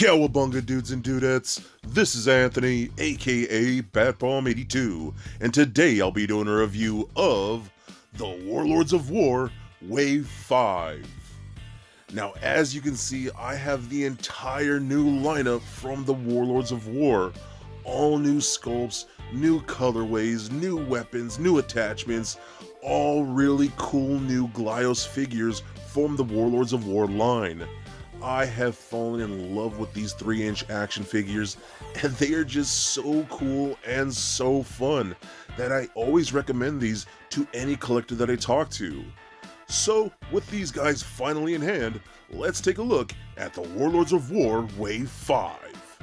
Cowabunga dudes and dudettes, this is Anthony, aka Batbomb82, and today I'll be doing a review of the Warlords of Wor Wave 5. Now, as you can see, I have the entire new lineup from the Warlords of Wor. All new sculpts, new colorways, new weapons, new attachments, all really cool new Glyos figures from the Warlords of Wor line. I have fallen in love with these 3-inch action figures, and they are just so cool and so fun that I always recommend these to any collector that I talk to. So, with these guys finally in hand, let's take a look at the Warlords of Wor Wave 5.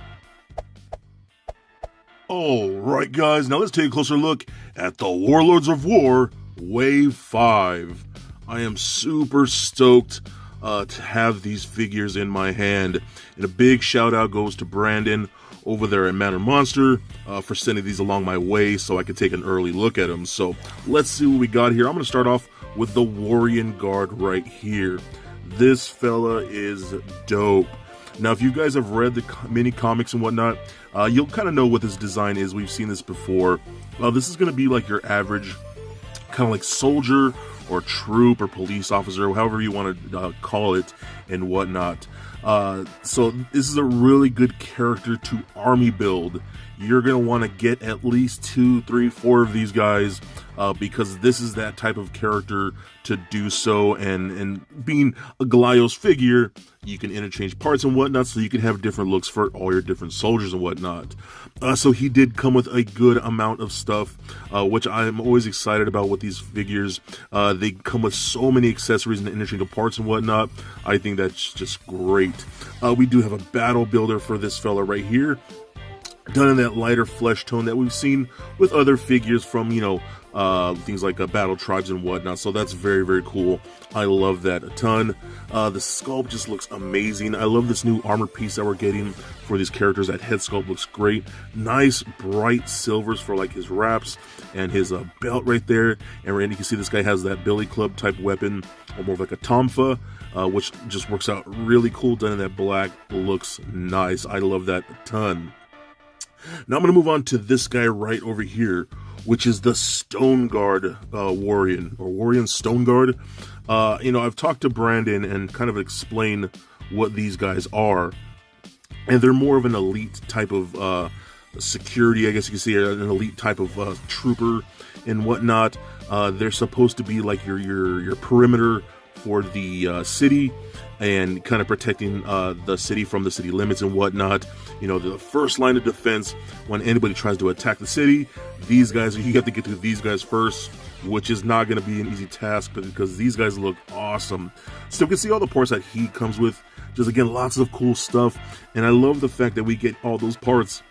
Alright guys, now let's take a closer look at the Warlords of Wor Wave 5. I am super stoked to have these figures in my hand, and a big shout out goes to Brandon over there at Manor Monster for sending these along my way so I could take an early look at them. So let's see what we got here. I'm going to start off with the Warengarde right here. This fella is dope. Now, if you guys have read the mini comics and whatnot, you'll kind of know what this design is. We've seen this before. This is going to be like your average kind of like soldier or troop or police officer, however you want to call it and whatnot. So this is a really good character to army build. You're going to want to get at least 2, 3, 4 of these guys because this is that type of character to do so. And being a Glyos figure, you can interchange parts and whatnot, so you can have different looks for all your different soldiers and whatnot. So he did come with a good amount of stuff, which I'm always excited about with these figures. They come with so many accessories and interchangeable parts and whatnot. I think that's just great. We do have a battle builder for this fella right here, done in that lighter flesh tone that we've seen with other figures from, you know, things like battle tribes and whatnot. So that's very, very cool. I love that a ton. The sculpt just looks amazing. I love this new armor piece that we're getting for these characters. That head sculpt looks great. Nice bright silvers for like his wraps and his belt right there. And Randy, you can see this guy has that billy club type weapon, or more of like a tomfa, which just works out really cool. Done in that black, looks nice. I love that a ton. Now I'm going to move on to this guy right over here, which is the Stoneguard Warrior, or Warrior Stoneguard. You know, I've talked to Brandon and kind of explained what these guys are, and they're more of an elite type of security, I guess you can say, an elite type of trooper and whatnot. They're supposed to be like your perimeter for the city, and kind of protecting the city from the city limits and whatnot. You know, the first line of defense when anybody tries to attack the city. These guys, you have to get through these guys first, which is not going to be an easy task because these guys look awesome. So you can see all the parts that he comes with. Just again, lots of cool stuff, and I love the fact that we get all those parts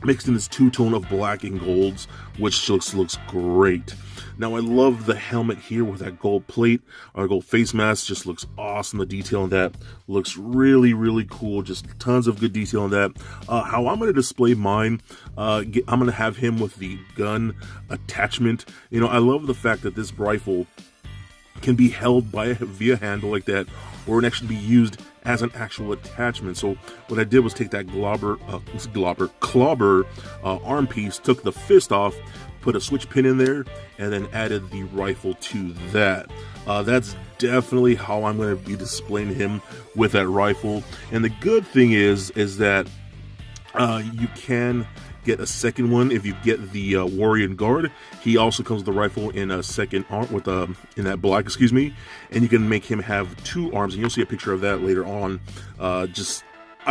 mixed in this two-tone of black and golds, which looks great. Now I love the helmet here with that gold plate, or gold face mask. Just looks awesome. The detail on that looks really, really cool. Just tons of good detail on that. How I'm going to display mine, I'm going to have him with the gun attachment. You know, I love the fact that this rifle can be held by via handle like that, or it can actually be used as an actual attachment. So what I did was take that clobber arm piece, took the fist off, put a switch pin in there, and then added the rifle to that. That's definitely how I'm going to be displaying him with that rifle. And the good thing is that you can get a second one if you get the Warengarde. He also comes with the rifle in a second arm with in that black, excuse me, and you can make him have 2 arms, and you'll see a picture of that later on. I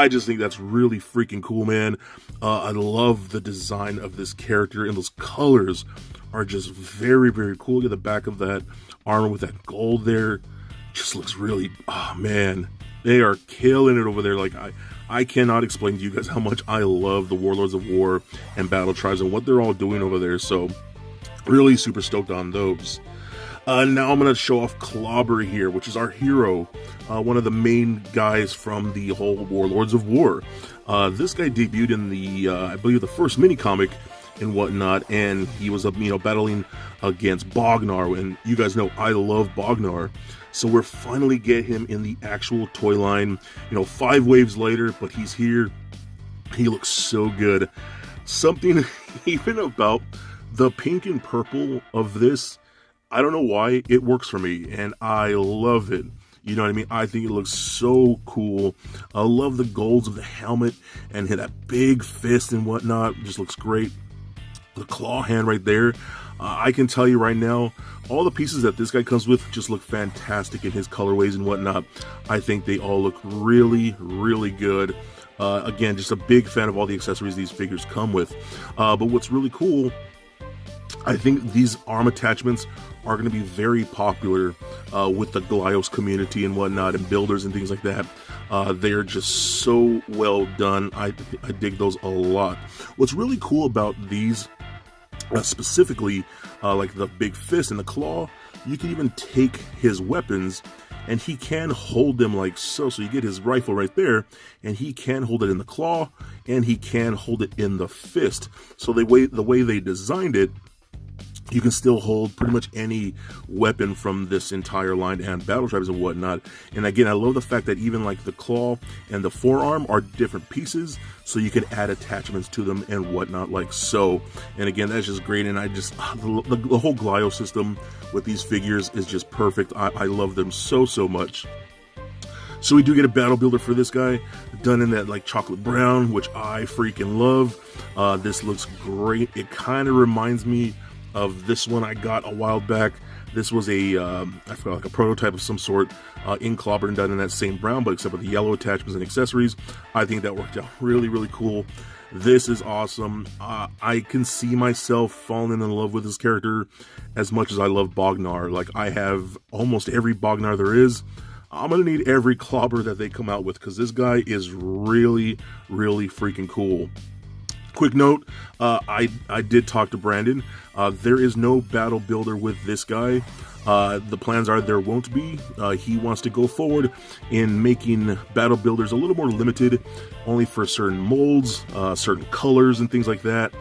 just think that's really freaking cool, man. I love the design of this character, and those colors are just very, very cool. Look at the back of that armor with that gold there. Just looks really, oh man, they are killing it over there. Like I cannot explain to you guys how much I love the Warlords of Wor and Battle Tribes and what they're all doing over there. So really super stoked on those. Now I'm going to show off Clobber here, which is our hero, one of the main guys from the whole Warlords of Wor. This guy debuted in the, I believe, the first mini comic and whatnot, and he was battling against Bognar, and you guys know I love Bognar. So we're finally get him in the actual toy line, 5 waves later, but he's here. He looks so good. Something even about the pink and purple of this, I don't know why, it works for me, and I love it. You know what I mean? I think it looks so cool. I love the golds of the helmet and that big fist and whatnot. Just looks great. The claw hand right there. I can tell you right now, all the pieces that this guy comes with just look fantastic in his colorways and whatnot. I think they all look really, really good. Again, just a big fan of all the accessories these figures come with. But what's really cool, I think these arm attachments are going to be very popular with the Glyos community and whatnot, and builders and things like that. They're just so well done. I dig those a lot. What's really cool about these, specifically like the big fist and the claw, you can even take his weapons and he can hold them like so. So you get his rifle right there, and he can hold it in the claw, and he can hold it in the fist. So the way they designed it, you can still hold pretty much any weapon from this entire line and battle tribes and whatnot. And again, I love the fact that even like the claw and the forearm are different pieces, so you can add attachments to them and whatnot like so. And again, that's just great. And I just, the whole Glyos system with these figures is just perfect. I love them so much. So we do get a battle builder for this guy, done in that like chocolate brown, which I freaking love. This looks great. It kind of reminds me of this one I got a while back. This was I forgot, like a prototype of some sort in Clobbering, done in that same brown, but except with the yellow attachments and accessories. I think that worked out really, really cool. This is awesome. I can see myself falling in love with this character as much as I love Bognar. Like, I have almost every Bognar there is. I'm gonna need every clobber that they come out with, because this guy is really, really freaking cool. Quick note, I did talk to Brandon. There is no battle builder with this guy. The plans are there won't be. He wants to go forward in making battle builders a little more limited, only for certain molds, certain colors and things like that.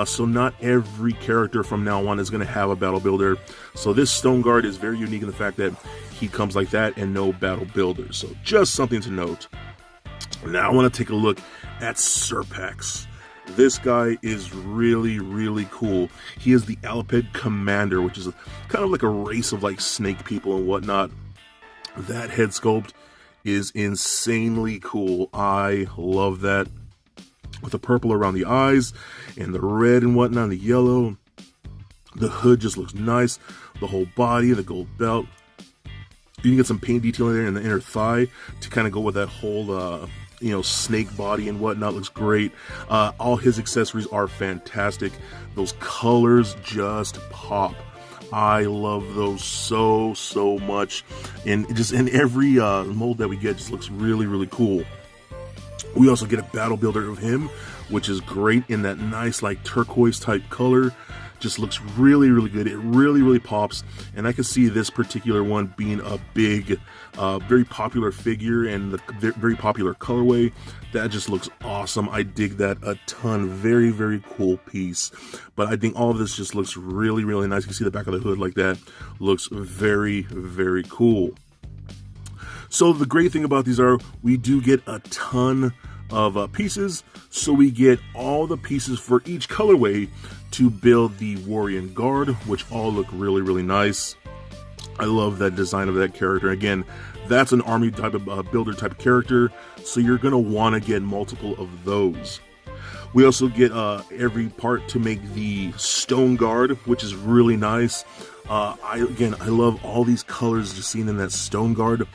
So not every character from now on is going to have a battle builder. So this Stone Guard is very unique in the fact that he comes like that and no battle builders. So just something to note. Now I want to take a look at SERP. This guy is really, really cool. He is the Alaped Commander, which is kind of like a race of like snake people and whatnot. That head sculpt is insanely cool. I love that. With the purple around the eyes and the red and whatnot, and the yellow. The hood just looks nice. The whole body, the gold belt. You can get some paint detail in there in the inner thigh to kind of go with that whole snake body and whatnot. Looks great. All his accessories are fantastic. Those colors just pop. I love those so much, and just in every mold that we get just looks really, really cool. We also get a battle builder of him, which is great in that nice like turquoise type color. Just looks really, really good. It really, really pops, and I can see this particular one being a big, very popular figure and the very popular colorway. That just looks awesome. I dig that a ton. Very, very cool piece. But I think all of this just looks really, really nice. You can see the back of the hood like that. Looks very, very cool. So the great thing about these are we do get a ton of pieces, so we get all the pieces for each colorway to build the Warengarde, which all look really, really nice. I love that design of that character. Again, that's an army type of builder type character, so you're gonna want to get multiple of those. We also get every part to make the Stone Guard, which is really nice. I love all these colors just seen in that Stone Guard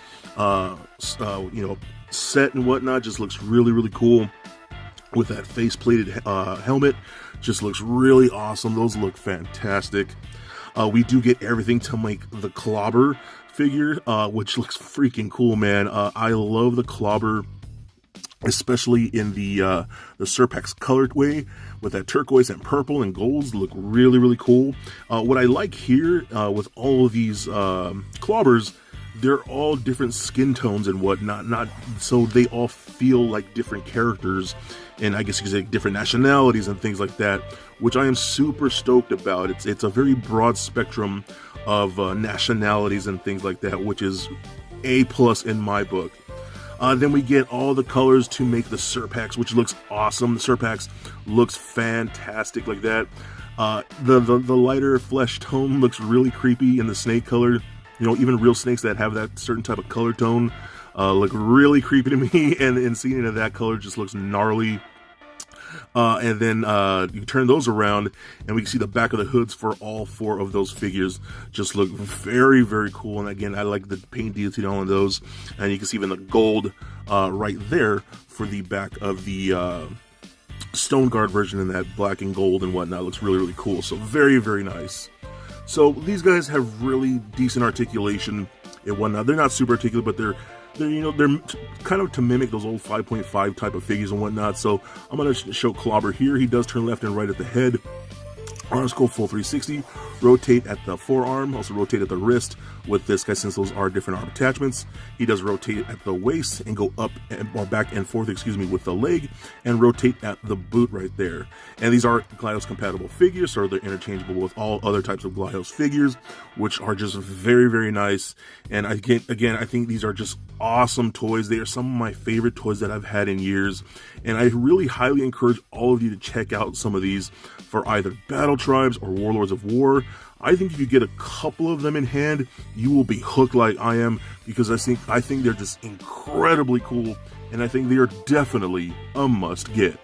set and whatnot. Just looks really, really cool with that face plated helmet. Just looks really awesome. Those look fantastic. We do get everything to make the Clobber figure, which looks freaking cool, man. I love the Clobber, especially in the SERP colorway with that turquoise and purple and golds. Look really, really cool. What I like here with all of these clobbers, they're all different skin tones and whatnot, not so they all feel like different characters, and I guess you could say different nationalities and things like that, which I am super stoked about. It's a very broad spectrum of nationalities and things like that, which is A+ in my book. Then we get all the colors to make the SERP packs, which looks awesome. The SERP packs looks fantastic like that. The lighter flesh tone looks really creepy in the snake color. You know, even real snakes that have that certain type of color tone look really creepy to me, and seeing it in that color just looks gnarly. And then you turn those around, and we can see the back of the hoods for all 4 of those figures. Just look very, very cool. And again, I like the paint detail on those. And you can see even the gold right there for the back of the Stone Guard version, and that black and gold and whatnot looks really, really cool. So very, very nice. So these guys have really decent articulation and whatnot. They're not super articulate, but they're kind of to mimic those old 5.5 type of figures and whatnot. So I'm going to show Clobber here. He does turn left and right at the head. Arms go full 360, rotate at the forearm, also rotate at the wrist with this guy, since those are different arm attachments. He does rotate at the waist and go up or back and forth, with the leg, and rotate at the boot right there. And these are Glyos compatible figures, so they're interchangeable with all other types of Glyos figures, which are just very, very nice. And again, I think these are just awesome toys. They are some of my favorite toys that I've had in years, and I really highly encourage all of you to check out some of these for either Battle Tribes or Warlords of Wor. I think if you get a couple of them in hand, you will be hooked like I am, because I think they're just incredibly cool, and I think they are definitely a must get.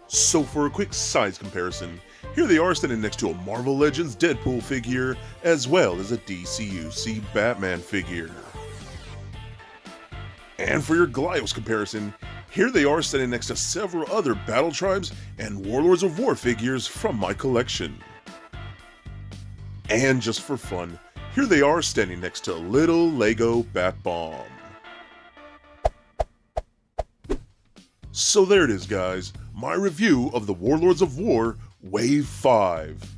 So for a quick size comparison, here they are standing next to a Marvel Legends Deadpool figure, as well as a DCUC Batman figure. And for your Glyos comparison, here they are standing next to several other Battle Tribes and Warlords of Wor figures from my collection. And just for fun, here they are standing next to little Lego Bat Bomb. So there it is, guys, my review of the Warlords of Wor Wave 5.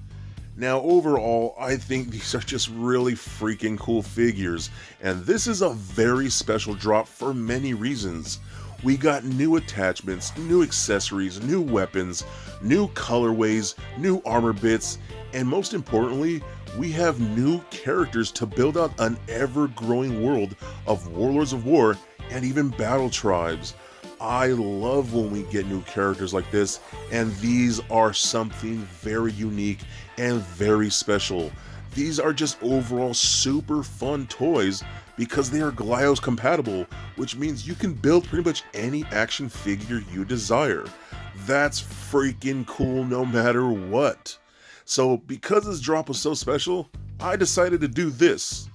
Now overall, I think these are just really freaking cool figures, and this is a very special drop for many reasons. We got new attachments, new accessories, new weapons, new colorways, new armor bits, and most importantly, we have new characters to build out an ever-growing world of Warlords of Wor and even Battle Tribes. I love when we get new characters like this, and these are something very unique and very special. These are just overall super fun toys because they are Glyos compatible, which means you can build pretty much any action figure you desire. That's freaking cool no matter what. So because this drop was so special, I decided to do this.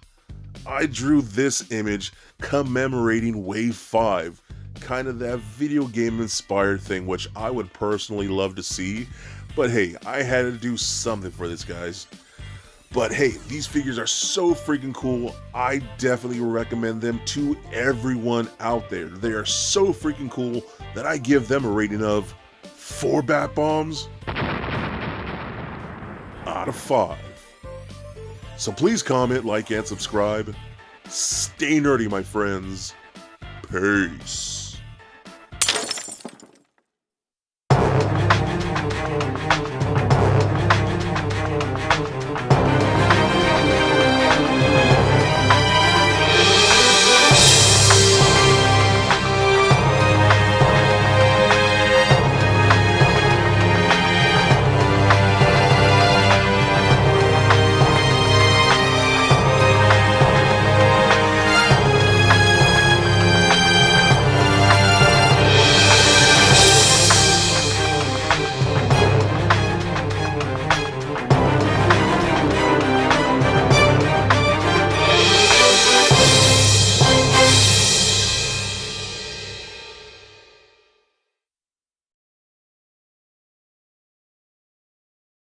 I drew this image commemorating Wave 5. Kind of that video game inspired thing, which I would personally love to see, but hey, I had to do something for this, guys. But hey, these figures are so freaking cool. I definitely recommend them to everyone out there. They are so freaking cool that I give them a rating of 4 bat bombs out of 5. So please comment, like, and subscribe. Stay nerdy, my friends. Peace.